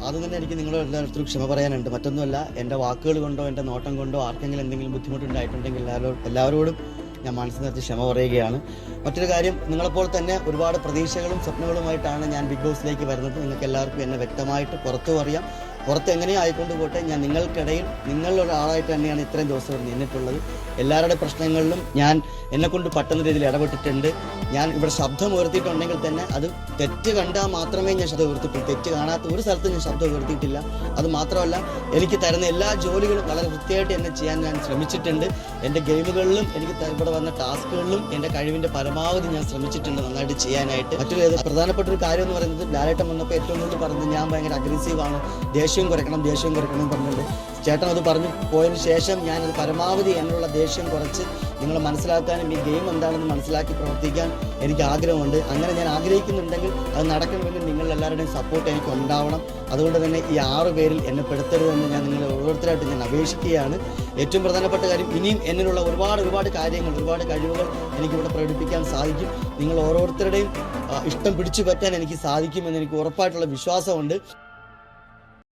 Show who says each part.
Speaker 1: ആദ്യം തന്നെ എനിക്ക് നിങ്ങളോട് എല്ലായിടത്തും ക്ഷമ പറയാനുണ്ട്. മറ്റൊന്നുമല്ല, എൻ്റെ വാക്കുകൾ കൊണ്ടോ എൻ്റെ നോട്ടം കൊണ്ടോ ആർക്കെങ്കിലും എന്തെങ്കിലും ബുദ്ധിമുട്ടുണ്ടായിട്ടുണ്ടെങ്കിൽ എല്ലാവരോടും ഞാൻ മനസ്സിൽ നിർത്തി ക്ഷമ പറയുകയാണ്. മറ്റൊരു കാര്യം, നിങ്ങളെപ്പോൾ തന്നെ ഒരുപാട് പ്രതീക്ഷകളും സ്വപ്നങ്ങളുമായിട്ടാണ് ഞാൻ ബിഗ് ബോസിലേക്ക് വരുന്നത്. നിങ്ങൾക്ക് എല്ലാവർക്കും എന്നെ വ്യക്തമായിട്ട് പുറത്തും അറിയാം. പുറത്ത് എങ്ങനെയും ആയിക്കൊണ്ട് പോട്ടെ, ഞാൻ നിങ്ങൾക്കിടയിൽ നിങ്ങളൊരാളായിട്ട് തന്നെയാണ് ഇത്രയും ദിവസം നിന്നിട്ടുള്ളത്. എല്ലാവരുടെ പ്രശ്നങ്ങളിലും ഞാൻ എന്നെക്കൊണ്ട് പറ്റുന്ന രീതിയിൽ ഇടപെട്ടിട്ടുണ്ട്. ഞാൻ ഇവിടെ ശബ്ദം ഉയർത്തിയിട്ടുണ്ടെങ്കിൽ തന്നെ അത് തെറ്റ് കണ്ടാൽ മാത്രമേ ഞാൻ ശബ്ദം ഉയർത്തിയിട്ടുള്ളൂ. തെറ്റ് കാണാത്ത ഒരു സ്ഥലത്തും ഞാൻ ശബ്ദം ഉയർത്തിയിട്ടില്ല. അത് മാത്രമല്ല, എനിക്ക് തരുന്ന എല്ലാ ജോലികളും വളരെ വൃത്തിയായിട്ട് എന്നെ ചെയ്യാൻ ഞാൻ ശ്രമിച്ചിട്ടുണ്ട്. എൻ്റെ ഗെയിമുകളിലും എനിക്ക് ഇവിടെ വന്ന ടാസ്കുകളിലും എൻ്റെ കഴിവിൻ്റെ പരമാവധി ഞാൻ ശ്രമിച്ചിട്ടുണ്ട് നന്നായിട്ട് ചെയ്യാനായിട്ട്. മറ്റൊരു പ്രധാനപ്പെട്ട ഒരു കാര്യം എന്ന് പറയുന്നത്, ലാലേട്ടൻ വന്നപ്പോൾ ഏറ്റവും കൂടുതൽ പറഞ്ഞത് ഞാൻ ഭയങ്കര അഗ്രസീവാണ്, ദേഷ്യം കുറയ്ക്കണം എന്ന് പറഞ്ഞിട്ടുണ്ട്. ചേട്ടൻ അത് പറഞ്ഞു പോയതിന് ശേഷം ഞാനത് പരമാവധി എന്നുള്ള ദേഷ്യം കുറച്ച് നിങ്ങളെ മനസ്സിലാക്കാനും ഈ ഗെയിം എന്താണെന്ന് മനസ്സിലാക്കി പ്രവർത്തിക്കാൻ എനിക്ക് ആഗ്രഹമുണ്ട്. അങ്ങനെ ഞാൻ ആഗ്രഹിക്കുന്നുണ്ടെങ്കിൽ അത് നടക്കണമെങ്കിൽ നിങ്ങളെല്ലാവരുടെയും സപ്പോർട്ട് എനിക്ക് ഉണ്ടാവണം. അതുകൊണ്ട് തന്നെ ഈ 6 പേരിൽ എന്നെ പെടുത്തരുതെന്ന് ഞാൻ നിങ്ങളെ ഓരോരുത്തരായിട്ട് ഞാൻ അപേക്ഷിക്കുകയാണ്. ഏറ്റവും പ്രധാനപ്പെട്ട കാര്യം, ഇനിയും എന്നിലുള്ള ഒരുപാട് കാര്യങ്ങൾ, ഒരുപാട് കഴിവുകൾ എനിക്കിവിടെ പ്രകടിപ്പിക്കാൻ സാധിക്കും. നിങ്ങൾ ഓരോരുത്തരുടെയും ഇഷ്ടം പിടിച്ചു പറ്റാൻ എനിക്ക് സാധിക്കുമെന്ന് എനിക്ക് ഉറപ്പായിട്ടുള്ള വിശ്വാസമുണ്ട്.